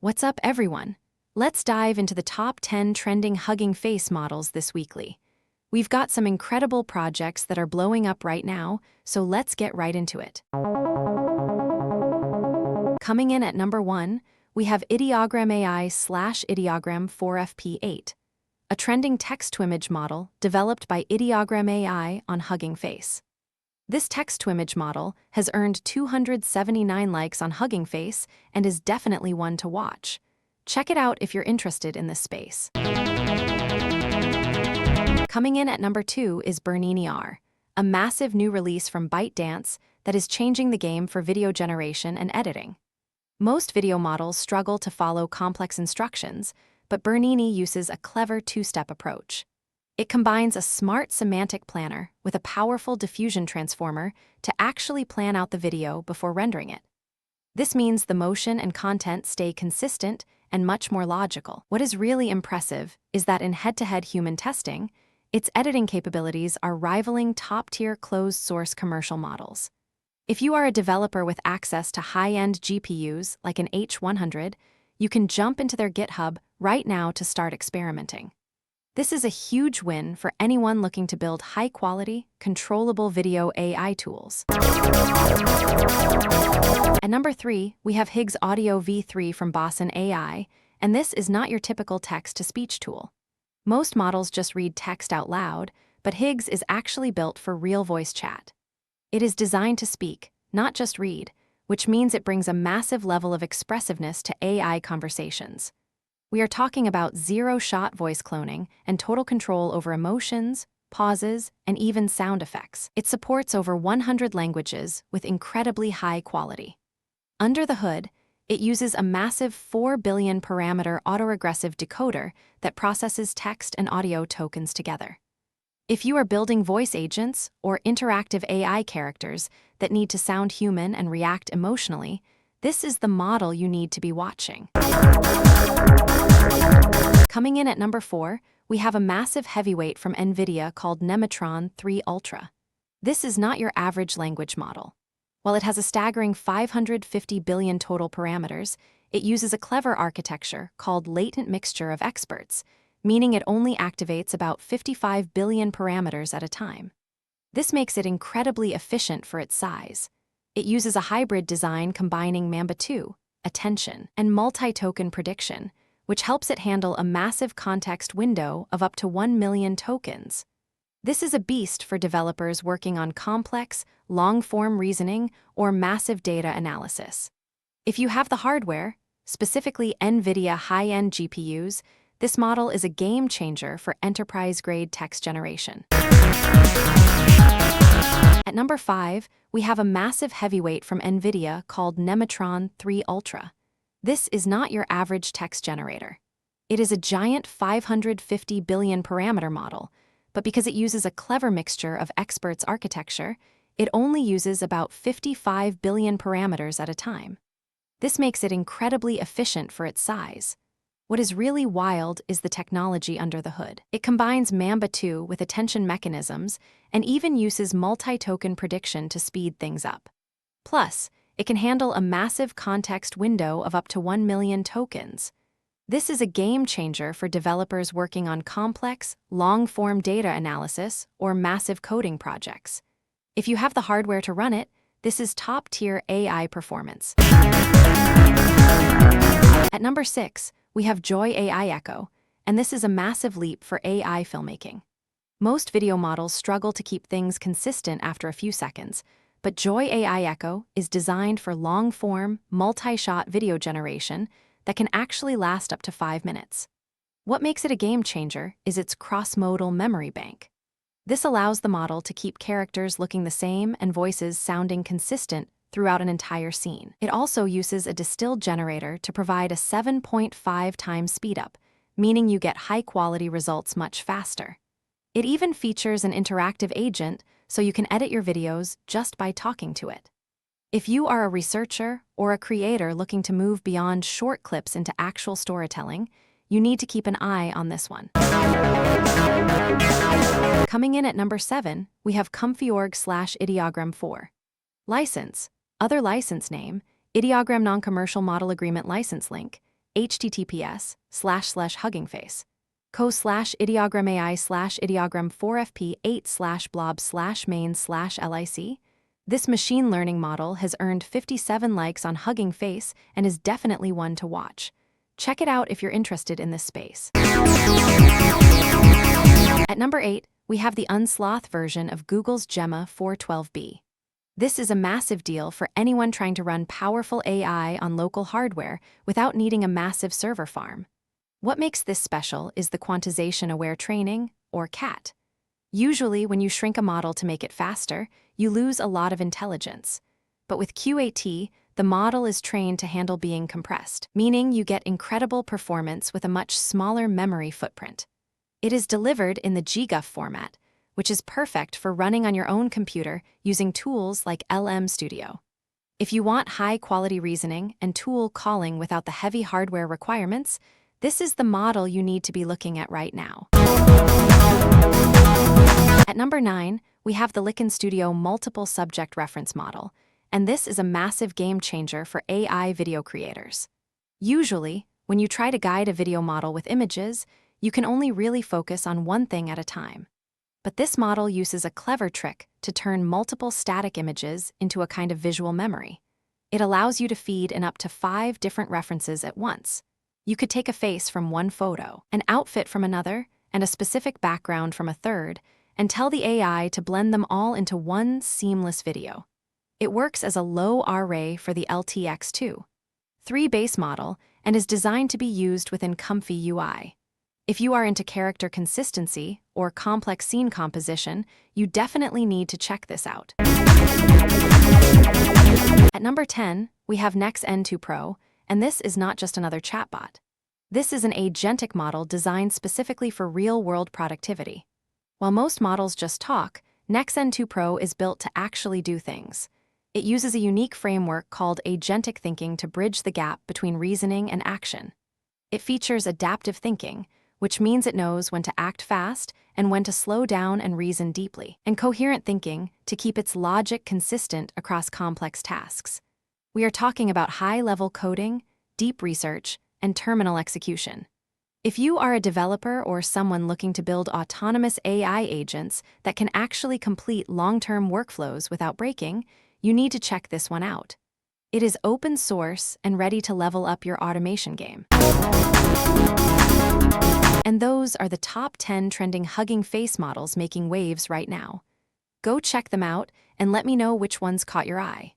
What's up, everyone? Let's dive into the top 10 trending hugging face models this weekly. We've got some incredible projects that are blowing up right now, so let's get right into it. Coming in at number 1, we have Ideogram AI/Ideogram 4FP8, a trending text-to-image model developed by Ideogram AI on Hugging Face. This text-to-image model has earned 279 likes on Hugging Face and is definitely one to watch. Check it out if you're interested in this space. Coming in at number 2 is Bernini R, a massive new release from ByteDance that is changing the game for video generation and editing. Most video models struggle to follow complex instructions, but Bernini uses a clever two-step approach. It combines a smart semantic planner with a powerful diffusion transformer to actually plan out the video before rendering it. This means the motion and content stay consistent and much more logical. What is really impressive is that in head-to-head human testing, its editing capabilities are rivaling top-tier closed-source commercial models. If you are a developer with access to high-end GPUs like an H100, you can jump into their GitHub right now to start experimenting. This is a huge win for anyone looking to build high-quality, controllable video AI tools. At number 3, we have Higgs Audio V3 from Boson AI, and this is not your typical text-to-speech tool. Most models just read text out loud, but Higgs is actually built for real voice chat. It is designed to speak, not just read, which means it brings a massive level of expressiveness to AI conversations. We are talking about zero-shot voice cloning and total control over emotions, pauses, and even sound effects. It supports over 100 languages with incredibly high quality. Under the hood, it uses a massive 4 billion parameter autoregressive decoder that processes text and audio tokens together. If you are building voice agents or interactive AI characters that need to sound human and react emotionally, this is the model you need to be watching. Coming in at number 4, we have a massive heavyweight from NVIDIA called Nematron 3 Ultra. This is not your average language model. While it has a staggering 550 billion total parameters, it uses a clever architecture called latent mixture of experts, meaning it only activates about 55 billion parameters at a time. This makes it incredibly efficient for its size. It uses a hybrid design combining Mamba 2, attention, and multi-token prediction, which helps it handle a massive context window of up to 1 million tokens. This is a beast for developers working on complex, long-form reasoning or massive data analysis. If you have the hardware, specifically NVIDIA high-end GPUs, this model is a game changer for enterprise-grade text generation. At number 5, we have a massive heavyweight from NVIDIA called Nematron 3 Ultra. This is not your average text generator. It is a giant 550 billion parameter model, but because it uses a clever mixture of experts architecture, it only uses about 55 billion parameters at a time. This makes it incredibly efficient for its size. What is really wild is the technology under the hood. It combines Mamba 2 with attention mechanisms and even uses multi-token prediction to speed things up. Plus, it can handle a massive context window of up to 1 million tokens. This is a game changer for developers working on complex, long-form data analysis or massive coding projects. If you have the hardware to run it, this is top-tier AI performance. At number 6, we have Joy AI Echo, and this is a massive leap for AI filmmaking. Most video models struggle to keep things consistent after a few seconds, but Joy AI Echo is designed for long-form, multi-shot video generation that can actually last up to 5 minutes. What makes it a game changer is its cross-modal memory bank. This allows the model to keep characters looking the same and voices sounding consistent throughout an entire scene. It also uses a distilled generator to provide a 7.5 times speedup, meaning you get high-quality results much faster. It even features an interactive agent, so you can edit your videos just by talking to it. If you are a researcher or a creator looking to move beyond short clips into actual storytelling, you need to keep an eye on this one. Coming in at number 7, we have Comfyorg/Ideogram 4. License. Other license name, Ideogram Non-Commercial Model Agreement License Link, https://huggingface co/ideogram AI/ideogram4fp8/blob/main/lic. This machine learning model has earned 57 likes on Hugging Face and is definitely one to watch. Check it out if you're interested in this space. At number 8, we have the unsloth version of Google's Gemma 412B. This is a massive deal for anyone trying to run powerful AI on local hardware without needing a massive server farm. What makes this special is the quantization-aware training, or QAT. Usually, when you shrink a model to make it faster, you lose a lot of intelligence. But with QAT, the model is trained to handle being compressed, meaning you get incredible performance with a much smaller memory footprint. It is delivered in the GGUF format, which is perfect for running on your own computer using tools like LM Studio. If you want high-quality reasoning and tool calling without the heavy hardware requirements, this is the model you need to be looking at right now. At number 9, we have the Lykan Studio Multiple Subject Reference Model, and this is a massive game changer for AI video creators. Usually, when you try to guide a video model with images, you can only really focus on one thing at a time. But this model uses a clever trick to turn multiple static images into a kind of visual memory. It allows you to feed in up to 5 different references at once. You could take a face from one photo, an outfit from another, and a specific background from a third, and tell the AI to blend them all into one seamless video. It works as a low array for the LTX2, 3 base model, and is designed to be used within Comfy UI. If you are into character consistency or complex scene composition, you definitely need to check this out. At number 10, we have NextN2 Pro, and this is not just another chatbot. This is an agentic model designed specifically for real-world productivity. While most models just talk, NextN2 Pro is built to actually do things. It uses a unique framework called agentic thinking to bridge the gap between reasoning and action. It features adaptive thinking, which means it knows when to act fast and when to slow down and reason deeply, and coherent thinking to keep its logic consistent across complex tasks. We are talking about high-level coding, deep research, and terminal execution. If you are a developer or someone looking to build autonomous AI agents that can actually complete long-term workflows without breaking, you need to check this one out. It is open source and ready to level up your automation game. And those are the top 10 trending Hugging Face models making waves right now. Go check them out and let me know which ones caught your eye.